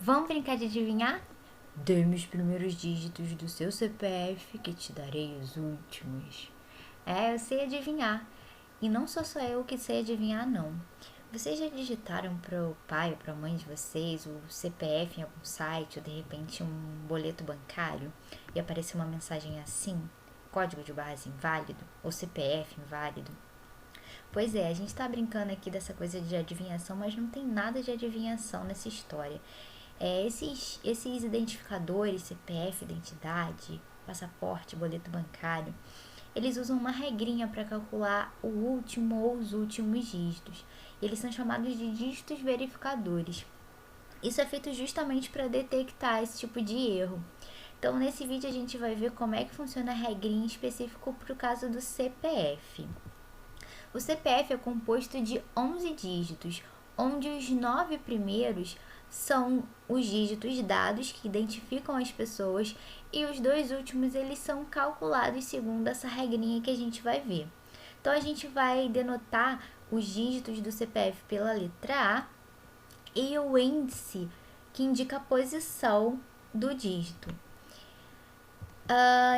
Vamos brincar de adivinhar? Dê-me os primeiros dígitos do seu CPF que te darei os últimos. Eu sei adivinhar. E não sou só eu que sei adivinhar, não. Vocês já digitaram para o pai ou para a mãe de vocês o CPF em algum site ou de repente um boleto bancário e apareceu uma mensagem assim? Código de base inválido ou CPF inválido? Pois é, a gente tá brincando aqui dessa coisa de adivinhação, mas não tem nada de adivinhação nessa história. Esses identificadores, CPF, identidade, passaporte, boleto bancário, eles usam uma regrinha para calcular o último ou os últimos dígitos. E eles são chamados de dígitos verificadores. Isso é feito justamente para detectar esse tipo de erro. Então, nesse vídeo a gente vai ver como é que funciona a regrinha específica para o caso do CPF. O CPF é composto de 11 dígitos, onde os 9 primeiros são os dígitos dados que identificam as pessoas e os 2 últimos eles são calculados segundo essa regrinha que a gente vai ver. Então a gente vai denotar os dígitos do CPF pela letra A e o índice que indica a posição do dígito.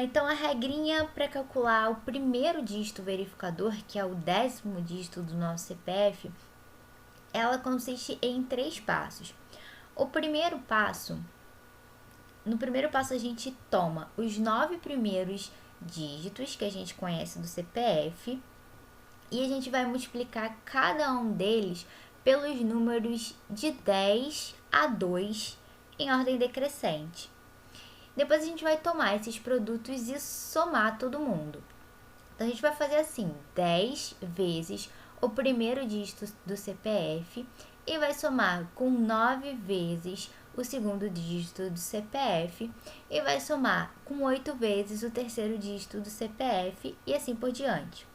Então, a regrinha para calcular o primeiro dígito verificador, que é o 10º dígito do nosso CPF, ela consiste em 3 passos. No primeiro passo a gente toma os 9 primeiros dígitos que a gente conhece do CPF e a gente vai multiplicar cada um deles pelos números de 10 a 2 em ordem decrescente. Depois a gente vai tomar esses produtos e somar todo mundo. Então, a gente vai fazer assim, 10 vezes o primeiro dígito do CPF e vai somar com 9 vezes o segundo dígito do CPF e vai somar com 8 vezes o terceiro dígito do CPF e assim por diante.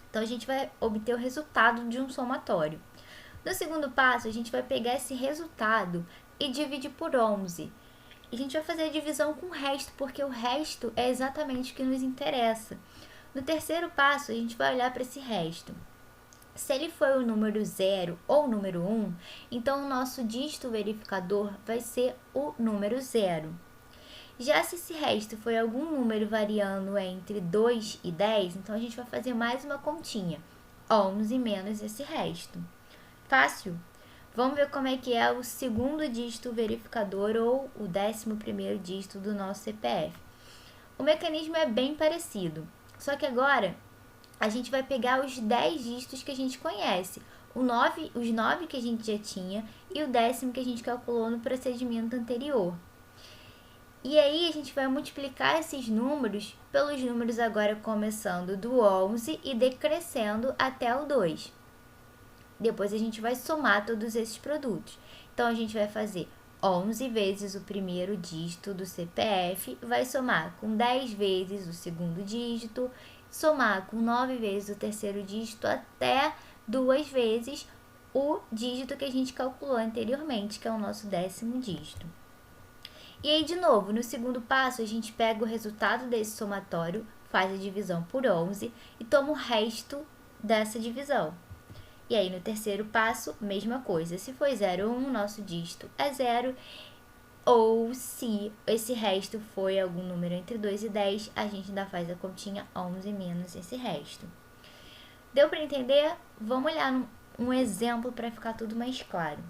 Então, a gente vai obter o resultado de um somatório. No segundo passo, a gente vai pegar esse resultado e dividir por 11. A gente vai fazer a divisão com o resto, porque o resto é exatamente o que nos interessa. No terceiro passo, a gente vai olhar para esse resto. Se ele for o número 0 ou o número 1, então o nosso dígito verificador vai ser o número 0. Já se esse resto foi algum número variando entre 2 e 10, então a gente vai fazer mais uma continha. 11 menos esse resto. Fácil? Vamos ver como é que é o segundo dígito verificador ou o 11º dígito do nosso CPF. O mecanismo é bem parecido, só que agora a gente vai pegar os 10 dígitos que a gente conhece, os 9 que a gente já tinha e o 10º que a gente calculou no procedimento anterior. E aí a gente vai multiplicar esses números pelos números agora começando do 11 e decrescendo até o 2. Depois a gente vai somar todos esses produtos. Então, a gente vai fazer 11 vezes o primeiro dígito do CPF, vai somar com 10 vezes o segundo dígito, somar com 9 vezes o terceiro dígito, até 2 vezes o dígito que a gente calculou anteriormente, que é o nosso 10º dígito. E aí, de novo, no segundo passo, a gente pega o resultado desse somatório, faz a divisão por 11 e toma o resto dessa divisão. E aí, no terceiro passo, mesma coisa. Se for 0 ou 1, nosso dígito é 0. Ou se esse resto foi algum número entre 2 e 10, a gente ainda faz a continha 11 menos esse resto. Deu para entender? Vamos olhar um exemplo para ficar tudo mais claro.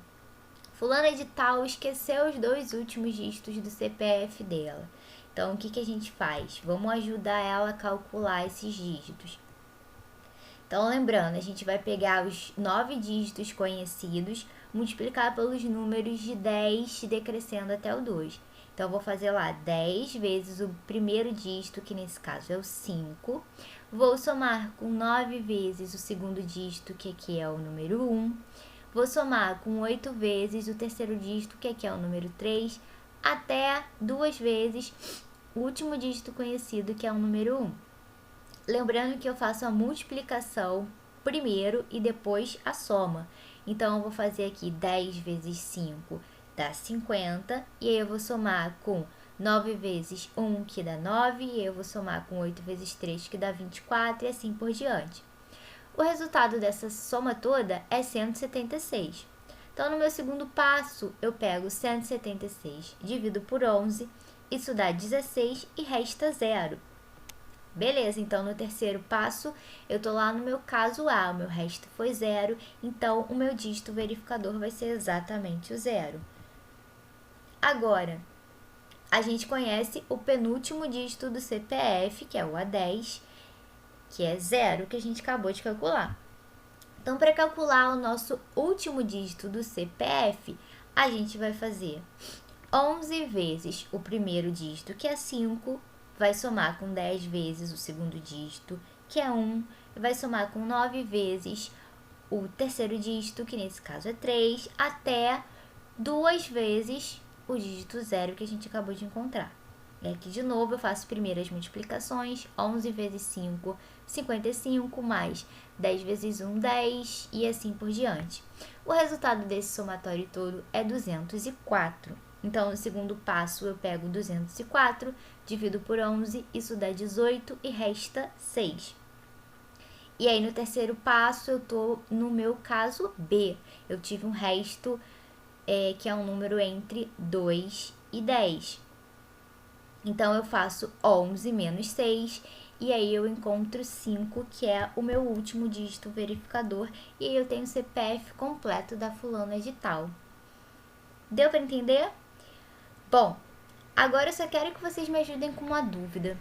Fulana de tal esqueceu os 2 últimos dígitos do CPF dela. Então, o que a gente faz? Vamos ajudar ela a calcular esses dígitos. Então, lembrando, a gente vai pegar os 9 dígitos conhecidos, multiplicar pelos números de 10 decrescendo até o 2. Então, eu vou fazer lá 10 vezes o primeiro dígito, que nesse caso é o 5. Vou somar com 9 vezes o segundo dígito, que aqui é o número 1. Vou somar com 8 vezes o terceiro dígito, que aqui é o número 3, até 2 vezes o último dígito conhecido, que é o número 1. Lembrando que eu faço a multiplicação primeiro e depois a soma. Então, eu vou fazer aqui 10 vezes 5 dá 50. E aí, eu vou somar com 9 vezes 1, que dá 9. E aí, eu vou somar com 8 vezes 3, que dá 24. E assim por diante. O resultado dessa soma toda é 176. Então, no meu segundo passo, eu pego 176, divido por 11, isso dá 16 e resta 0. Beleza, então no terceiro passo, eu tô lá no meu caso A, o meu resto foi 0, então o meu dígito verificador vai ser exatamente o 0. Agora, a gente conhece o penúltimo dígito do CPF, que é o A10, que é 0, que a gente acabou de calcular. Então, para calcular o nosso último dígito do CPF, a gente vai fazer 11 vezes o primeiro dígito, que é 5, vai somar com 10 vezes o segundo dígito, que é 1, e vai somar com 9 vezes o terceiro dígito, que nesse caso é 3, até 2 vezes o dígito 0 que a gente acabou de encontrar. E aqui de novo eu faço primeiras multiplicações, 11 vezes 5, 55, mais 10 vezes 1, 10, e assim por diante. O resultado desse somatório todo é 204. Então, no segundo passo, eu pego 204, divido por 11, isso dá 18 e resta 6. E aí, no terceiro passo, eu tô no meu caso B. Eu tive um resto que é um número entre 2 e 10. Então, eu faço 11 menos 6, e aí eu encontro 5, que é o meu último dígito verificador, e aí eu tenho o CPF completo da fulana de tal. Deu para entender? Bom, agora eu só quero que vocês me ajudem com uma dúvida.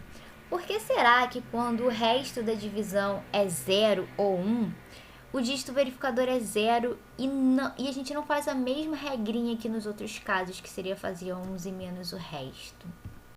Por que será que quando o resto da divisão é 0 ou 1, o dígito verificador é 0 e a gente não faz a mesma regrinha que nos outros casos, que seria fazer 11 menos o resto?